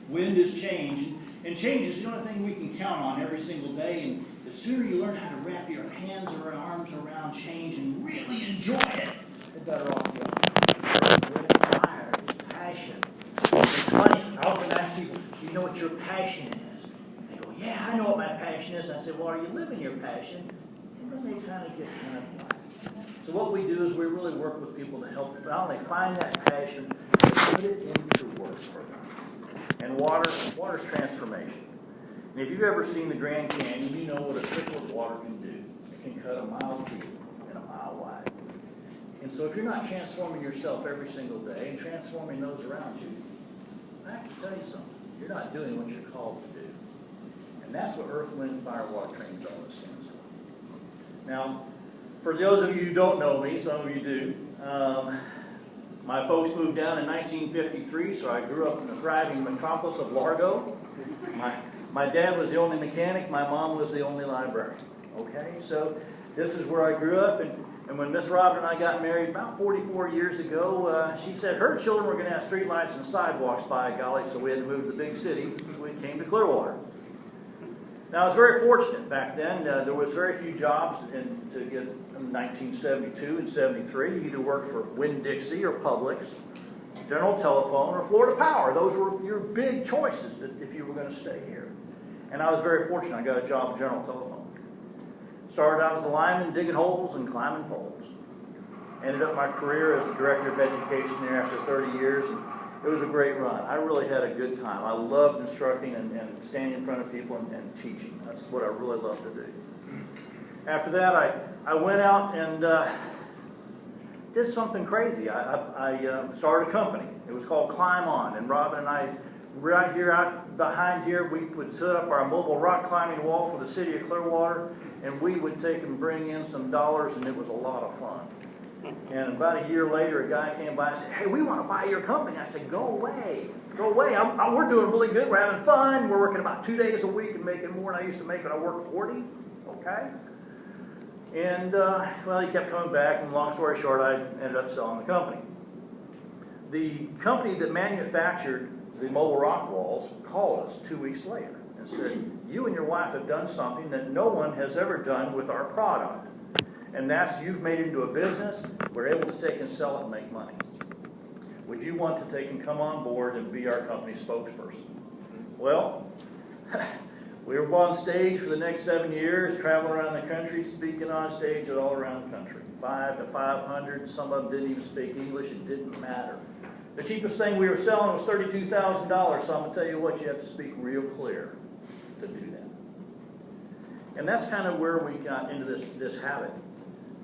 Wind is change, and change is the only thing we can count on every single day. And the sooner you learn how to wrap your hands or arms around change and really enjoy it, the better off you are. Wind is fire, it's passion. It's funny, I often ask people, do you know what your passion is? They go, yeah, I know what my passion is. I said, well, are you living your passion? And then they kind of get kind of quiet. So what we do is we really work with people to help not only find that passion, but put it into work for them. And water's transformation. And if you've ever seen the Grand Canyon, you know what a trickle of water can do. It can cut a mile deep and a mile wide. And so if you're not transforming yourself every single day and transforming those around you, I have to tell you something. You're not doing what you're called to do. And that's what Earth, Wind, Fire, Water Training Development stands for. Now, for those of you who don't know me, some of you do, my folks moved down in 1953, so I grew up in the thriving metropolis of Largo. My dad was the only mechanic, my mom was the only librarian. Okay, so this is where I grew up, and when Miss Robin and I got married about 44 years ago, she said her children were going to have streetlights and sidewalks by golly, so we had to move to the big city, so we came to Clearwater. Now, I was very fortunate back then. There was very few jobs to get in 1972 and 73. You either worked for Winn-Dixie or Publix, General Telephone, or Florida Power. Those were your big choices if you were going to stay here. And I was very fortunate. I got a job at General Telephone. Started out as a lineman, digging holes and climbing poles. Ended up my career as the director of education there after 30 years. And it was a great run. I really had a good time. I loved instructing and standing in front of people and teaching. That's what I really loved to do. After that, I went out and did something crazy. I started a company. It was called Climb On. And Robin and I, right here out behind here, we would set up our mobile rock climbing wall for the city of Clearwater. And we would take and bring in some dollars, and it was a lot of fun. And about a year later, a guy came by and said, hey, we want to buy your company. I said, go away. Go away. We're doing really good. We're having fun. We're working about 2 days a week and making more than I used to make when I worked 40. Okay? And, well, he kept coming back, and long story short, I ended up selling the company. The company that manufactured the mobile rock walls called us 2 weeks later and said, you and your wife have done something that no one has ever done with our product. And that's, you've made it into a business. We're able to take and sell it and make money. Would you want to take and come on board and be our company spokesperson? Well, we were on stage for the next 7 years, traveling around the country, speaking on stage all around the country. 5 to 500, some of them didn't even speak English, it didn't matter. The cheapest thing we were selling was $32,000, so I'm going to tell you what, you have to speak real clear to do that. And that's kind of where we got into this habit.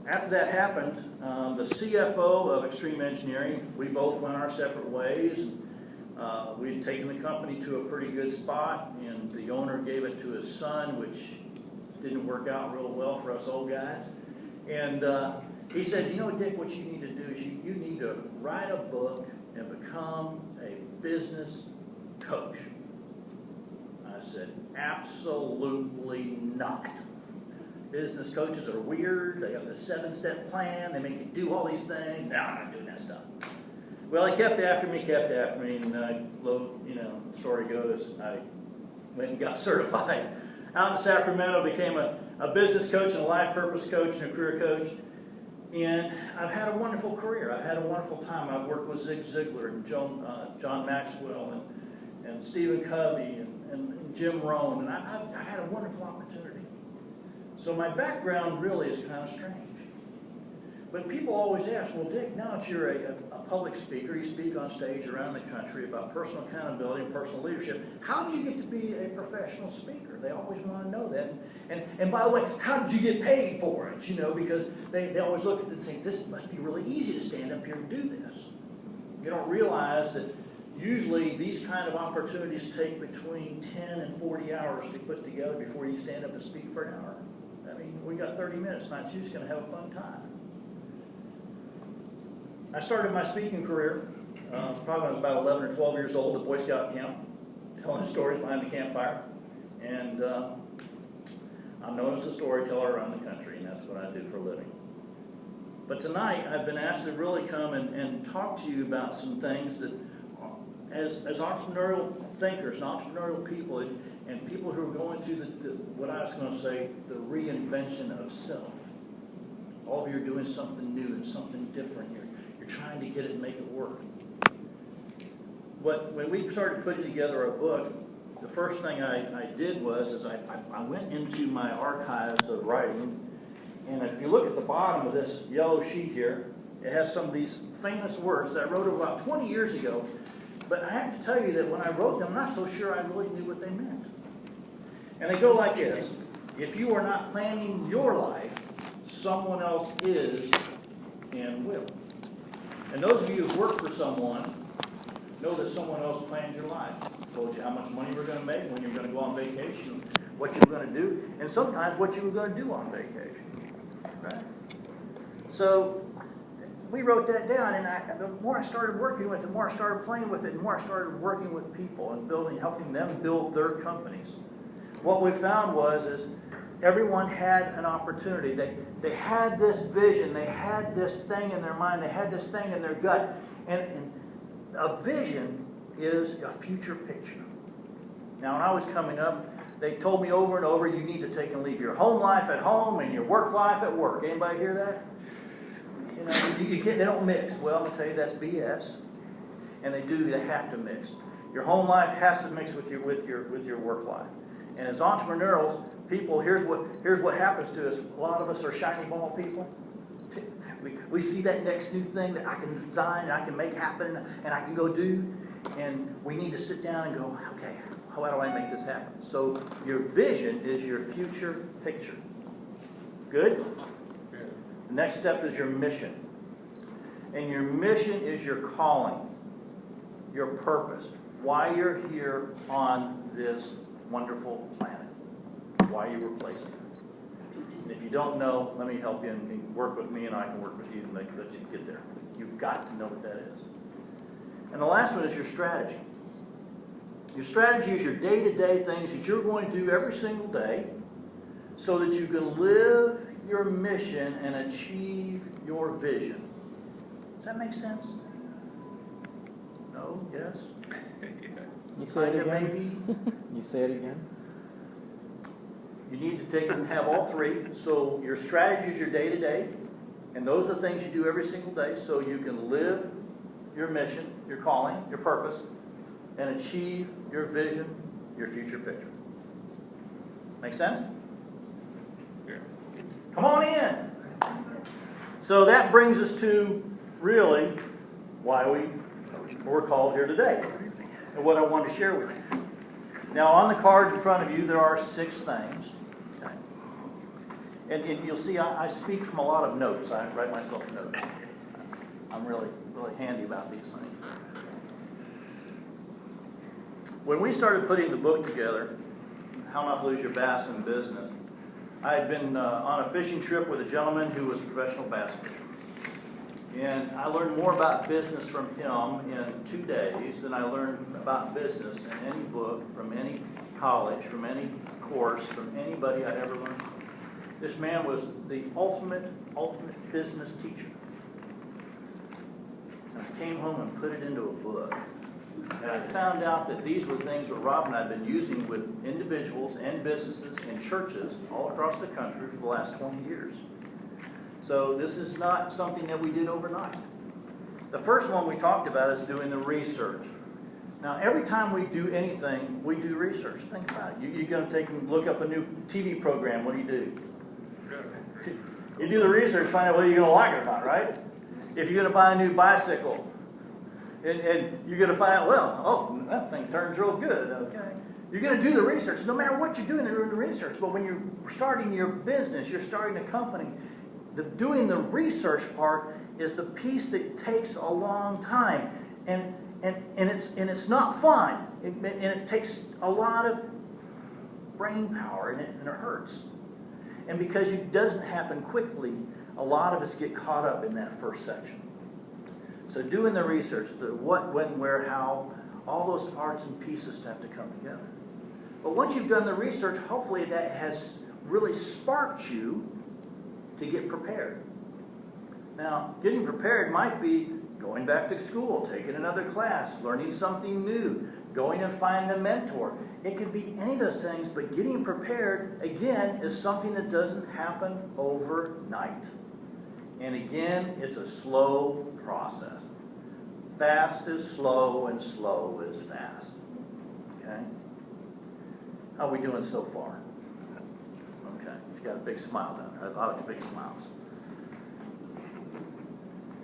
After that happened, the CFO of Extreme Engineering, we both went our separate ways. We had taken the company to a pretty good spot, and the owner gave it to his son, which didn't work out real well for us old guys. And he said, you know, Dick, what you need to do is you need to write a book and become a business coach. I said, absolutely not. Business coaches are weird. They have the 7-step plan. They make you do all these things. No, I'm not doing that stuff. Well, he kept after me, and you know, the story goes, I went and got certified out in Sacramento, became a business coach and a life purpose coach and a career coach. And I've had a wonderful career. I've had a wonderful time. I've worked with Zig Ziglar and John Maxwell and Stephen Covey and Jim Rohn, and I've had a wonderful opportunity. So my background really is kind of strange. But people always ask, well, Dick, now that you're a public speaker, you speak on stage around the country about personal accountability and personal leadership, how did you get to be a professional speaker? They always want to know that. And by the way, how did you get paid for it? You know, because they always look at it and think, this must be really easy to stand up here and do this. You don't realize that usually these kind of opportunities take between 10 and 40 hours to put together before you stand up and speak for an hour. I mean, we got 30 minutes, not you're just going to have a fun time. I started my speaking career probably when I was about 11 or 12 years old at Boy Scout camp, telling stories behind the campfire. And I'm known as a storyteller around the country, and that's what I do for a living. But tonight, I've been asked to really come and talk to you about some things that as entrepreneurial thinkers and entrepreneurial people and people who are going through what I was going to say, the reinvention of self. All of you are doing something new and something different. You're trying to get it and make it work. When we started putting together a book, the first thing I did was I went into my archives of writing, and if you look at the bottom of this yellow sheet here, it has some of these famous words that I wrote about 20 years ago. But I have to tell you that when I wrote them, I'm not so sure I really knew what they meant. And they go like this: if you are not planning your life, someone else is and will. And those of you who've worked for someone know that someone else plans your life. Told you how much money we're going to make, when you're going to go on vacation, what you're going to do, and sometimes what you were going to do on vacation. Right? So we wrote that down, and the more I started working with it, the more I started playing with it, the more I started working with people and helping them build their companies. What we found is everyone had an opportunity. They had this vision, they had this thing in their mind, they had this thing in their gut. And a vision is a future picture. Now, when I was coming up, they told me over and over, you need to take and leave your home life at home and your work life at work. Anybody hear that? You know, you can't, they don't mix. Well, I'll tell you, that's BS. And they have to mix. Your home life has to mix with your work life. And as entrepreneurs, people, here's what happens to us. A lot of us are shiny ball people. We see that next new thing that I can design and I can make happen and I can go do. And we need to sit down and go, okay, how do I make this happen? So your vision is your future picture. Good? The next step is your mission. And your mission is your calling, your purpose, why you're here on this wonderful planet, why you were placed here. And if you don't know, let me help you and work with me, and I can work with you and let you get there. You've got to know what that is. And the last one is your strategy. Your strategy is your day-to-day things that you're going to do every single day so that you can live your mission and achieve your vision. Does that make sense? No? Yes? You say it again? Maybe? You say it again? You need to take and have all three. So your strategy is your day-to-day, and those are the things you do every single day so you can live your mission, your calling, your purpose, and achieve your vision, your future picture. Make sense? Yeah. Come on in. So that brings us to really why we're called here today and what I want to share with you. Now, on the card in front of you, there are 6 things. Okay? And you'll see I speak from a lot of notes. I write myself notes. I'm really handy about these things. When we started putting the book together, How Not to Lose Your Bass in Business, I had been on a fishing trip with a gentleman who was a professional bass fisher. And I learned more about business from him in 2 days than I learned about business in any book, from any college, from any course, from anybody I'd ever learned from. This man was the ultimate business teacher. And I came home and put it into a book. And I found out that these were things that Rob and I have been using with individuals and businesses and churches all across the country for the last 20 years. So this is not something that we did overnight. The first one we talked about is doing the research. Now, every time we do anything, we do research. Think about it. You're going to take and look up a new TV program. What do? You do the research, find out whether you're going to like it or not, right? If you're going to buy a new bicycle, and you're going to find out, well, that thing turns real good, okay? You're going to do the research. No matter what you're doing, you're doing the research. But when you're starting your business, you're starting a company, doing the research part is the piece that takes a long time, and it's not fun, and it takes a lot of brain power, and it hurts. And because it doesn't happen quickly, a lot of us get caught up in that first section. So doing the research, the what, when, where, how, all those parts and pieces have to come together. But once you've done the research, hopefully that has really sparked you to get prepared. Now, getting prepared might be going back to school, taking another class, learning something new, going and finding a mentor. It could be any of those things, but getting prepared, again, is something that doesn't happen overnight. And again, it's a slow process. Fast is slow and slow is fast. Okay? How are we doing so far? Okay, you've got a big smile down there. I like the big smiles.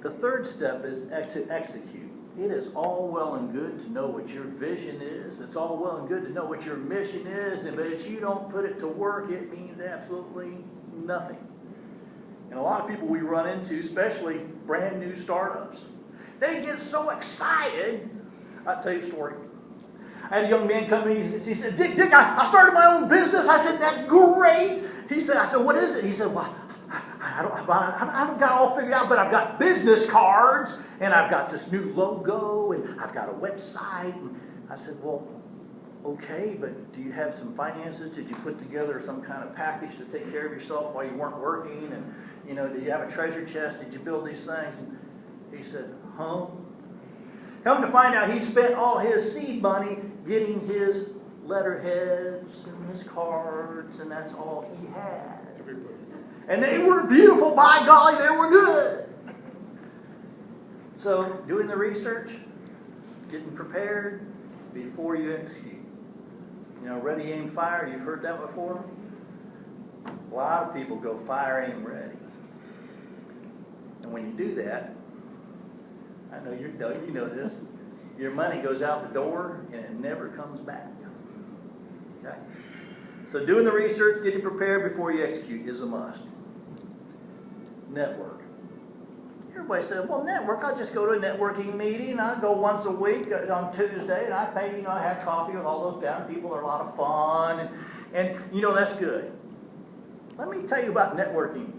The third step is to execute. It is all well and good to know what your vision is. It's all well and good to know what your mission is, but if you don't put it to work, it means absolutely nothing. And a lot of people we run into, especially brand new startups, they get so excited. I'll tell you a story. I had a young man come in, he said, Dick, I started my own business. I said, that's great. I said, what is it? He said, well, I haven't got it all figured out, but I've got business cards, and I've got this new logo, and I've got a website. And I said, well, okay, but do you have some finances? Did you put together some kind of package to take care of yourself while you weren't working? And, do you have a treasure chest? Did you build these things? And he said, huh? Come to find out, he'd spent all his seed money getting his letterheads and his cards, and that's all he had. And they were beautiful, by golly, they were good. So, doing the research, getting prepared before you execute. Ready, aim, fire, you've heard that before? A lot of people go fire, aim, ready. And when you do that, I know you know this, your money goes out the door and it never comes back. Okay? So doing the research, getting prepared before you execute is a must. Network. Everybody said, well, network, I'll just go to a networking meeting. I go once a week on Tuesday, and I pay, I have coffee with all those down people. They're a lot of fun, and that's good. Let me tell you about networking.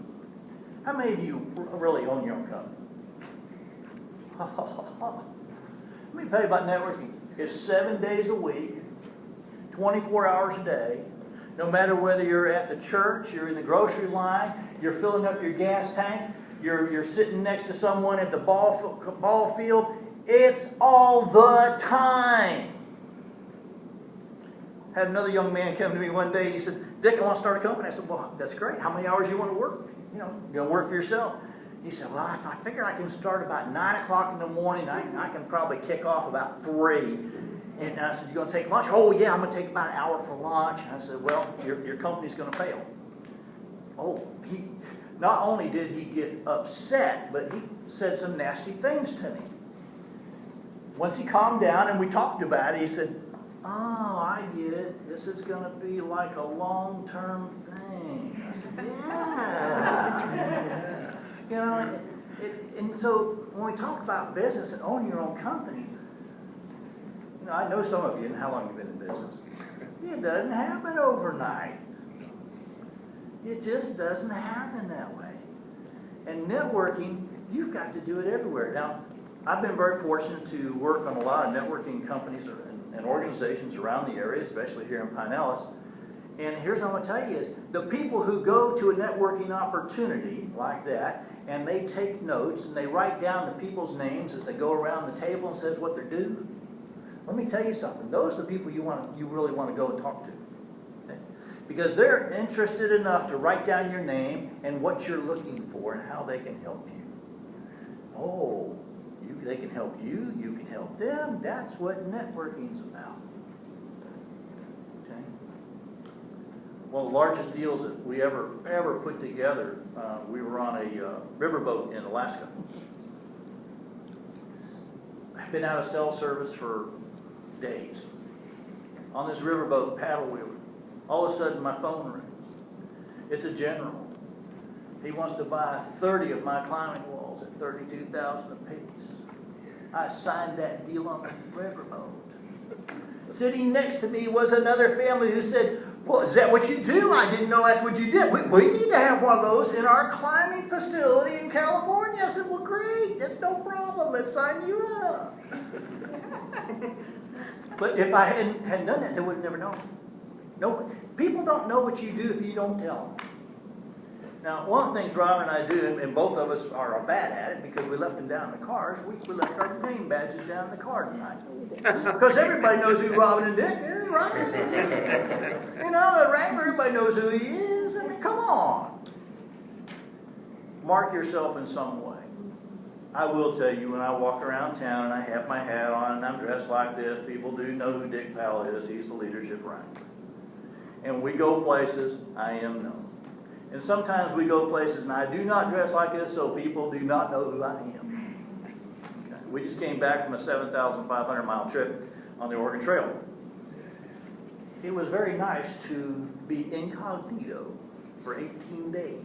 How many of you really own your own company? Let me tell you about networking. It's 7 days a week, 24 hours a day. No matter whether you're at the church, you're in the grocery line, you're filling up your gas tank, you're sitting next to someone at the ball field, it's all the time. Had another young man come to me one day. He said, Dick, I want to start a company. I said, well, that's great. How many hours do you want to work? You're going to work for yourself. He said, well, I figure I can start about 9 o'clock in the morning. I can probably kick off about 3. And I said, you going to take lunch? Oh, yeah, I'm going to take about an hour for lunch. And I said, well, your company's going to fail. Oh, not only did he get upset, but he said some nasty things to me. Once he calmed down and we talked about it, he said, oh, I get it. This is going to be like a long-term thing. I said, yeah. And so when we talk about business and owning your own company, I know some of you, and how long you've been in business. It doesn't happen overnight. It just doesn't happen that way. And networking, you've got to do it everywhere. Now, I've been very fortunate to work on a lot of networking companies and organizations around the area, especially here in Pinellas. And here's what I'm going to tell you is, the people who go to a networking opportunity like that, and they take notes, and they write down the people's names as they go around the table and says what they're doing. Let me tell you something. Those are the people you really want to go and talk to. Okay? Because they're interested enough to write down your name and what you're looking for and how they can help you. Oh, they can help you. You can help them. That's what networking's about. Okay? One of the largest deals that we ever put together, we were on a riverboat in Alaska. I've been out of cell service for days. On this riverboat, paddle wheeling. All of a sudden, my phone rings. It's a general. He wants to buy 30 of my climbing walls at $32,000 a piece. I signed that deal on the riverboat. Sitting next to me was another family who said, well, is that what you do? I didn't know that's what you did. We need to have one of those in our climbing facility in California. I said, well, great. That's no problem. Let's sign you up. But if I hadn't done that, they would have never known. No, people don't know what you do if you don't tell them. Now, one of the things Robin and I do, and both of us are bad at it because we left them down in the cars, we left our name badges down in the car tonight. Because everybody knows who Robin and Dick is, right? You know, the Wrangler, everybody knows who he is. I mean, come on. Mark yourself in some way. I will tell you, when I walk around town and I have my hat on and I'm dressed like this, people do know who Dick Powell is. He's the leadership Wrangler. And we go places, I am known. And sometimes we go places and I do not dress like this so people do not know who I am. Okay. We just came back from a 7,500 mile trip on the Oregon Trail. It was very nice to be incognito for 18 days.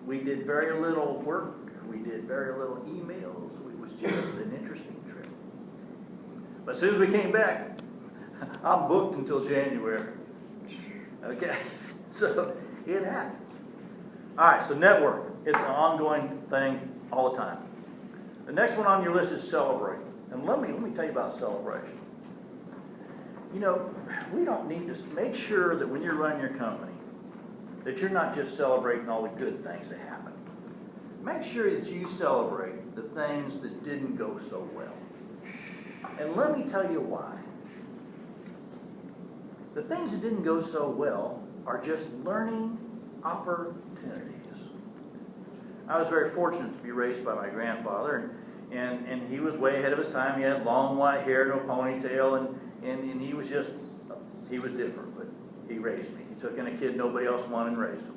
We did very little work. We did very little emails. It was just an interesting trip. But as soon as we came back, I'm booked until January. Okay? So it happens. All right, so network. It's an ongoing thing all the time. The next one on your list is celebrate. And let me tell you about celebration. You know, we don't need to make sure that when you're running your company, that you're not just celebrating all the good things that happen. Make sure that you celebrate the things that didn't go so well. And let me tell you why. The things that didn't go so well are just learning opportunities. I was very fortunate to be raised by my grandfather, and he was way ahead of his time. He had long white hair, no ponytail, and he was different, but he raised me. He took in a kid nobody else wanted and raised him.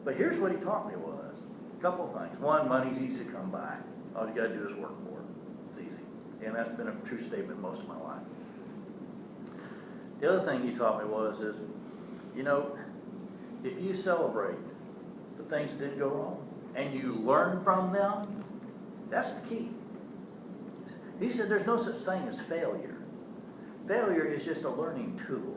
But here's what he taught me was a couple of things. One, money's easy to come by. All you got to do is work for it. It's easy. And that's been a true statement most of my life. The other thing he taught me is, you know, if you celebrate the things that didn't go wrong and you learn from them, that's the key. He said there's no such thing as failure. Failure is just a learning tool.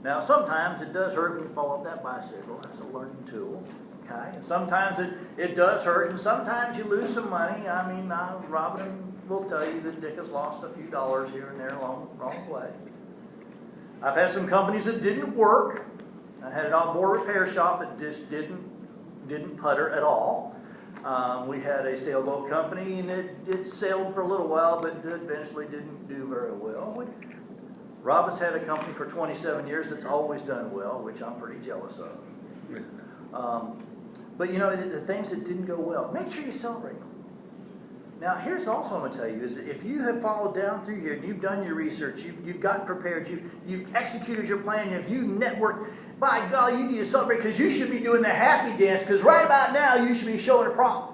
Now, sometimes it does hurt when you fall off that bicycle. That's a learning tool. Okay? And sometimes it does hurt, and sometimes you lose some money. I mean, Robin will tell you that Dick has lost a few dollars here and there along the way. I've had some companies that didn't work. I had an outboard repair shop that just didn't putter at all. We had a sailboat company, and it sailed for a little while, but eventually didn't do very well. Robin's had a company for 27 years that's always done well, which I'm pretty jealous of. But you know, the things that didn't go well, make sure you celebrate them. Now, here's also I'm going to tell you, is that if you have followed down through here, and you've done your research, you've gotten prepared, you've executed your plan, you networked, by golly, you need to celebrate because you should be doing the happy dance, because right about now you should be showing a profit.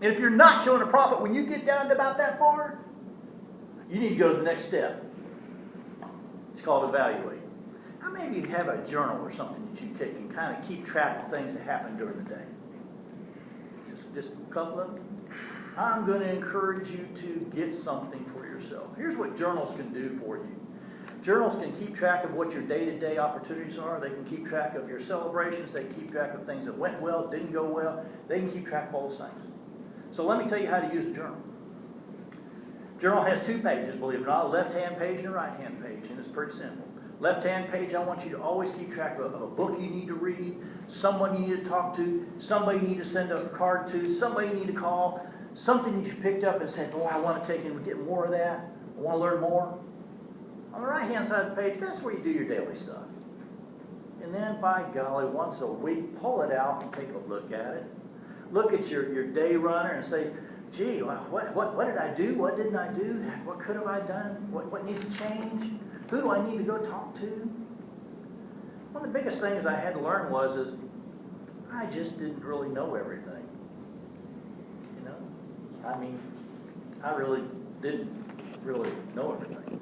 And if you're not showing a profit when you get down to about that far, you need to go to the next step. It's called evaluate. How many of you have a journal or something that you take and kind of keep track of things that happen during the day? Just a couple of them? I'm going to encourage you to get something for yourself. Here's what journals can do for you. Journals can keep track of what your day-to-day opportunities are. They can keep track of your celebrations. They can keep track of things that went well, didn't go well. They can keep track of all those things. So let me tell you how to use a journal. Journal has two pages, believe it or not, a left-hand page and a right-hand page, and it's pretty simple. Left-hand page, I want you to always keep track of a book you need to read, someone you need to talk to, somebody you need to send a card to, somebody you need to call, something that you picked up and said, boy, I want to take and get more of that. I want to learn more. On the right-hand side of the page, that's where you do your daily stuff. And then, by golly, once a week, pull it out and take a look at it. Look at your day runner and say, gee, what did I do? What didn't I do? What could have I done? What needs to change? Who do I need to go talk to? One of the biggest things I had to learn was I just didn't really know everything. You know? I mean, I really didn't really know everything.